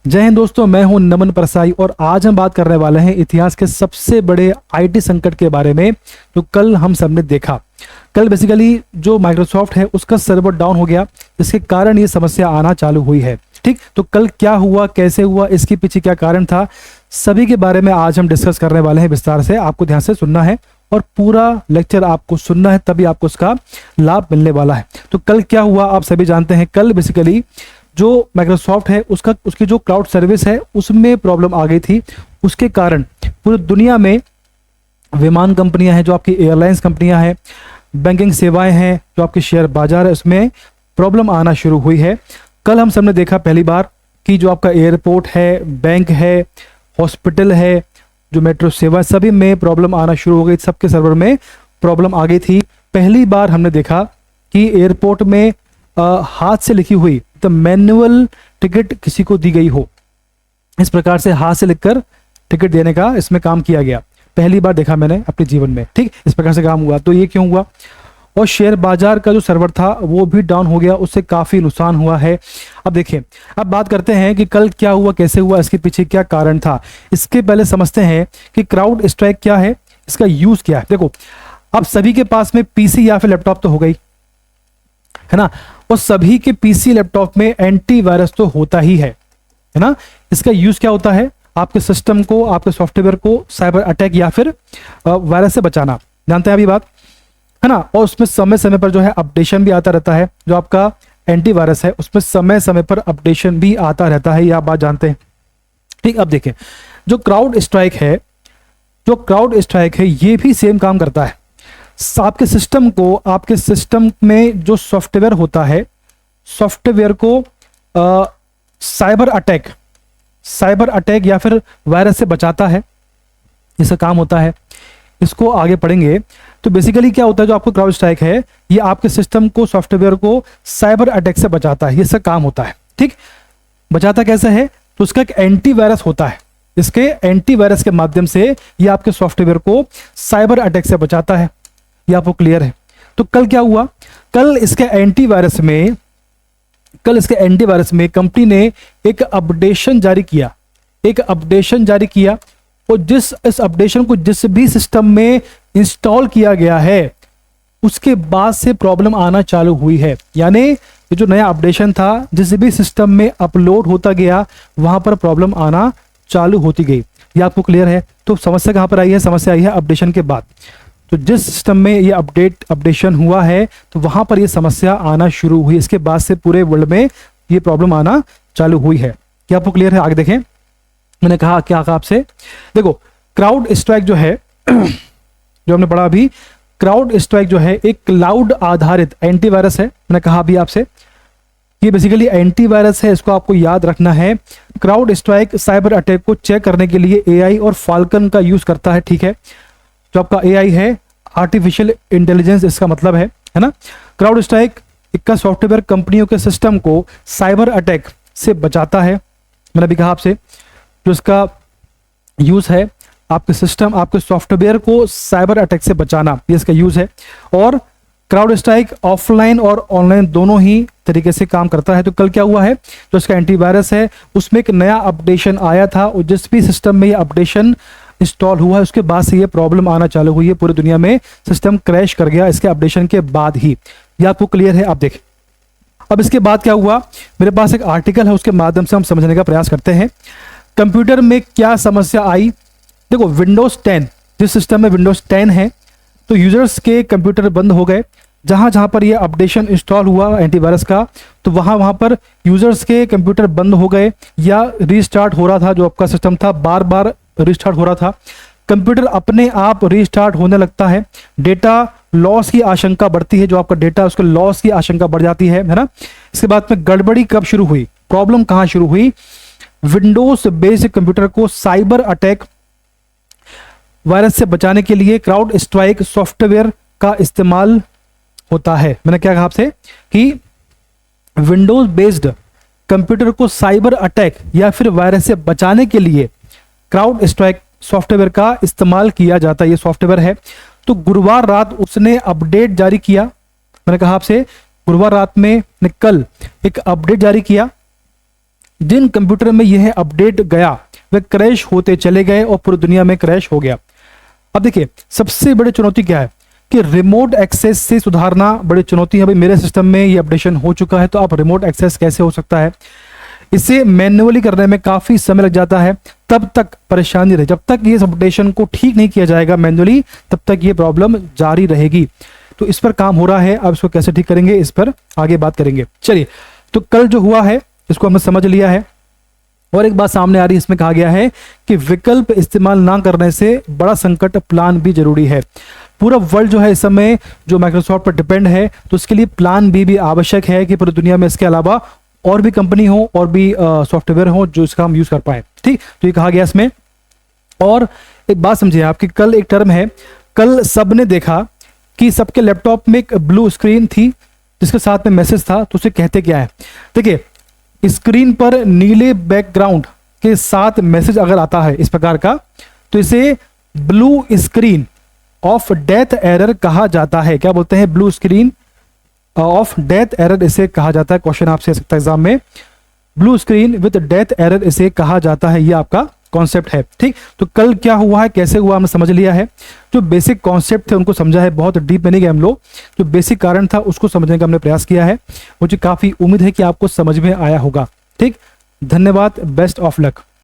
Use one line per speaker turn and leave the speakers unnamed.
जय हिंद दोस्तों, मैं हूं नमन परसाई और आज हम बात करने वाले हैं इतिहास के सबसे बड़े आईटी संकट के बारे में जो कल हम सबने देखा। कल बेसिकली जो माइक्रोसॉफ्ट है उसका सर्वर डाउन हो गया, जिसके कारण ये समस्या आना चालू हुई है। ठीक, तो कल क्या हुआ, कैसे हुआ, इसके पीछे क्या कारण था, सभी के बारे में आज हम डिस्कस करने वाले हैं विस्तार से। आपको ध्यान से सुनना है और पूरा लेक्चर आपको सुनना है, तभी आपको उसका लाभ मिलने वाला है। तो कल क्या हुआ आप सभी जानते हैं। कल बेसिकली जो माइक्रोसॉफ्ट है उसकी जो क्लाउड सर्विस है उसमें प्रॉब्लम आ गई थी। उसके कारण पूरी दुनिया में विमान कंपनियां हैं, जो आपकी एयरलाइंस कंपनियां हैं, बैंकिंग सेवाएं हैं, जो आपके शेयर बाजार है, उसमें प्रॉब्लम आना शुरू हुई है। कल हम सबने देखा पहली बार कि जो आपका एयरपोर्ट है, बैंक है, हॉस्पिटल है, जो मेट्रो सेवा, सभी में प्रॉब्लम आना शुरू हो गई। सबके सर्वर में प्रॉब्लम आ गई थी। पहली बार हमने देखा कि एयरपोर्ट में हाथ से लिखी हुई तो मैनुअल टिकट किसी को दी गई हो, इस प्रकार से हाथ से लिखकर टिकट देने का इसमें काम किया गया। पहली बार देखा मैंने अपने जीवन में। ठीक, इस प्रकार से काम हुआ। तो ये क्यों हुआ? और शेयर बाजार का जो सर्वर था वो भी डाउन हो गया, उससे काफी नुकसान हुआ है। अब देखिए, अब बात करते हैं कि कल क्या हुआ, कैसे हुआ, इसके पीछे क्या कारण था। इसके पहले समझते हैं कि क्राउड स्ट्राइक क्या है, इसका यूज क्या है। देखो, अब सभी के पास में पीसी या फिर लैपटॉप तो हो गई है ना, और सभी के पीसी लैपटॉप में एंटीवायरस तो होता ही है ना। इसका यूज क्या होता है? आपके सिस्टम को, आपके सॉफ्टवेयर को साइबर अटैक या फिर वायरस से बचाना। जानते हैं अभी बात, है ना। और उसमें समय समय पर जो है अपडेशन भी आता रहता है। जो आपका एंटीवायरस है उसमें समय समय पर अपडेशन भी आता रहता है, ये आप बात जानते हैं। ठीक, अब देखें, जो क्राउड स्ट्राइक है ये भी सेम काम करता है। आपके सिस्टम को, आपके सिस्टम में जो सॉफ्टवेयर होता है, सॉफ्टवेयर को साइबर अटैक या फिर वायरस से बचाता है, इसका काम होता है। इसको आगे पढ़ेंगे। तो बेसिकली क्या होता है, जो आपको क्राउड स्ट्राइक है ये आपके सिस्टम को, सॉफ्टवेयर को साइबर अटैक से बचाता है, ये इसका काम होता है। ठीक, बचाता कैसे है? तो उसका एक एंटीवायरस होता है, इसके एंटीवायरस के माध्यम से ये आपके सॉफ्टवेयर को साइबर अटैक से बचाता है। ये आपको क्लियर है? तो कल क्या हुआ, कल इसके एंटीवायरस में कंपनी ने एक अपडेशन जारी किया, और इस अपडेशन को जिस भी सिस्टम में इंस्टॉल किया गया है उसके बाद से प्रॉब्लम आना चालू हुई है। यानी ये जो नया अपडेशन था जिस भी सिस्टम में अपलोड होता गया वहां पर प्रॉब्लम आना चालू होती गई। ये आपको क्लियर है? तो समस्या कहां पर आई है? समस्या आई है अपडेशन के बाद। तो जिस सिस्टम में ये अपडेशन हुआ है तो वहां पर ये समस्या आना शुरू हुई। इसके बाद से पूरे वर्ल्ड में ये प्रॉब्लम आना चालू हुई है। क्या आपको क्लियर है? आगे देखें, मैंने कहा क्या कहा आपसे। देखो, क्राउड स्ट्राइक जो है जो हमने पढ़ा अभी, क्राउड स्ट्राइक जो है एक क्लाउड आधारित एंटीवायरस है। मैंने कहा अभी आपसे, ये बेसिकली एंटीवायरस है, इसको आपको याद रखना है। क्राउड स्ट्राइक साइबर अटैक को चेक करने के लिए एआई और फाल्कन का यूज करता है। ठीक है, जो आपका एआई है, आर्टिफिशियल इंटेलिजेंस इसका मतलब है ना। क्राउड स्ट्राइक का सॉफ्टवेयर कंपनियों के सिस्टम को साइबर अटैक से बचाता है। मैंने भी कहा आपसे, जो इसका यूज है आपके सिस्टम, आपके सॉफ्टवेयर को साइबर अटैक से बचाना, ये इसका यूज है। और क्राउड स्ट्राइक ऑफलाइन और ऑनलाइन दोनों ही तरीके से काम करता है। तो कल क्या हुआ है, जो इसका एंटीवायरस है उसमें एक नया अपडेशन आया था, और जिस भी सिस्टम में ये अपडेशन इंस्टॉल हुआ है उसके बाद से ये प्रॉब्लम आना चालू हुई है। पूरी दुनिया में सिस्टम क्रैश कर गया इसके अपडेशन के बाद ही। ये आपको क्लियर है? आप देखें, अब इसके बाद क्या हुआ, मेरे पास एक आर्टिकल है, उसके माध्यम से हम समझने का प्रयास करते हैं। कंप्यूटर में क्या समस्या आई? देखो, विंडोज 10, जिस सिस्टम में विंडोज 10 है तो यूजर्स के कंप्यूटर बंद हो गए। जहां जहां पर यह अपडेशन इंस्टॉल हुआ एंटीवायरस का, तो वहां पर यूजर्स के कंप्यूटर बंद हो गए या रीस्टार्ट हो रहा था। जो आपका सिस्टम था बार बार रीस्टार्ट हो रहा था। कंप्यूटर अपने आप रीस्टार्ट होने लगता है। डेटा लॉस की आशंका बढ़ती है, जो आपका डेटा उसके लॉस की आशंका बढ़ जाती है ना। इसके बाद में गड़बड़ी कब शुरू हुई, प्रॉब्लम कहां शुरू हुई? विंडोज बेस्ड कंप्यूटर को साइबर अटैक वायरस से बचाने के लिए क्राउड स्ट्राइक सॉफ्टवेयर का इस्तेमाल होता है। मैंने क्या कहा आपसे कि विंडोज बेस्ड कंप्यूटर को साइबर अटैक या फिर वायरस से बचाने के लिए क्राउड स्ट्राइक सॉफ्टवेयर का इस्तेमाल किया जाता है। ये सॉफ्टवेयर है। तो गुरुवार रात उसने अपडेट जारी किया। मैंने कहा आपसे गुरुवार रात में कल एक अपडेट जारी किया जिन कंप्यूटर में यह अपडेट गया वे क्रैश होते चले गए और पूरी दुनिया में क्रैश हो गया। अब देखिए सबसे बड़ी चुनौती क्या है कि रिमोट एक्सेस से सुधारना बड़ी चुनौती है। भाई मेरे सिस्टम में ये अपडेशन हो चुका है तो आप रिमोट एक्सेस कैसे हो सकता है, इसे मैन्युअली करने में काफी समय लग जाता है, तब तक परेशानी रहे। जब तक ये अपडेशन को ठीक नहीं किया जाएगा मैन्युअली तब तक ये प्रॉब्लम जारी रहेगी। तो इस पर काम हो रहा है, अब इसको कैसे ठीक करेंगे इस पर आगे बात करेंगे। चलिए, तो कल जो हुआ है इसको हमने समझ लिया है और एक बात सामने आ रही है, इसमें कहा गया है कि विकल्प इस्तेमाल ना करने से बड़ा संकट प्लान बी जरूरी है। पूरा वर्ल्ड जो है इस समय जो माइक्रोसॉफ्ट पर डिपेंड है तो उसके लिए प्लान बी भी आवश्यक है कि पूरी दुनिया में इसके अलावा और भी कंपनी हो और भी सॉफ्टवेयर हो जो इसका हम यूज कर पाए। ठीक, तो ये कहा गया इसमें। और एक बात समझिए आपकी, कल एक टर्म है, कल सबने देखा कि सबके लैपटॉप में एक ब्लू स्क्रीन थी जिसके साथ में मैसेज था, तो उसे कहते क्या है। देखिए स्क्रीन पर नीले बैकग्राउंड के साथ मैसेज अगर आता है इस प्रकार का तो इसे blue screen of death error कहा जाता है। क्या बोलते हैं, blue screen of death error इसे कहा जाता है। क्वेश्चन आपसे आ सकता है एग्जाम में, blue screen with death error इसे कहा जाता है, ये आपका कॉन्सेप्ट है। ठीक, तो कल क्या हुआ है, कैसे हुआ, हमने समझ लिया है। जो बेसिक कॉन्सेप्ट थे उनको समझा है, बहुत डीप में नहीं गए हम लोग। जो बेसिक कारण था उसको समझने का हमने प्रयास किया है। मुझे काफी उम्मीद है कि आपको समझ में आया होगा। ठीक, धन्यवाद, बेस्ट ऑफ लक।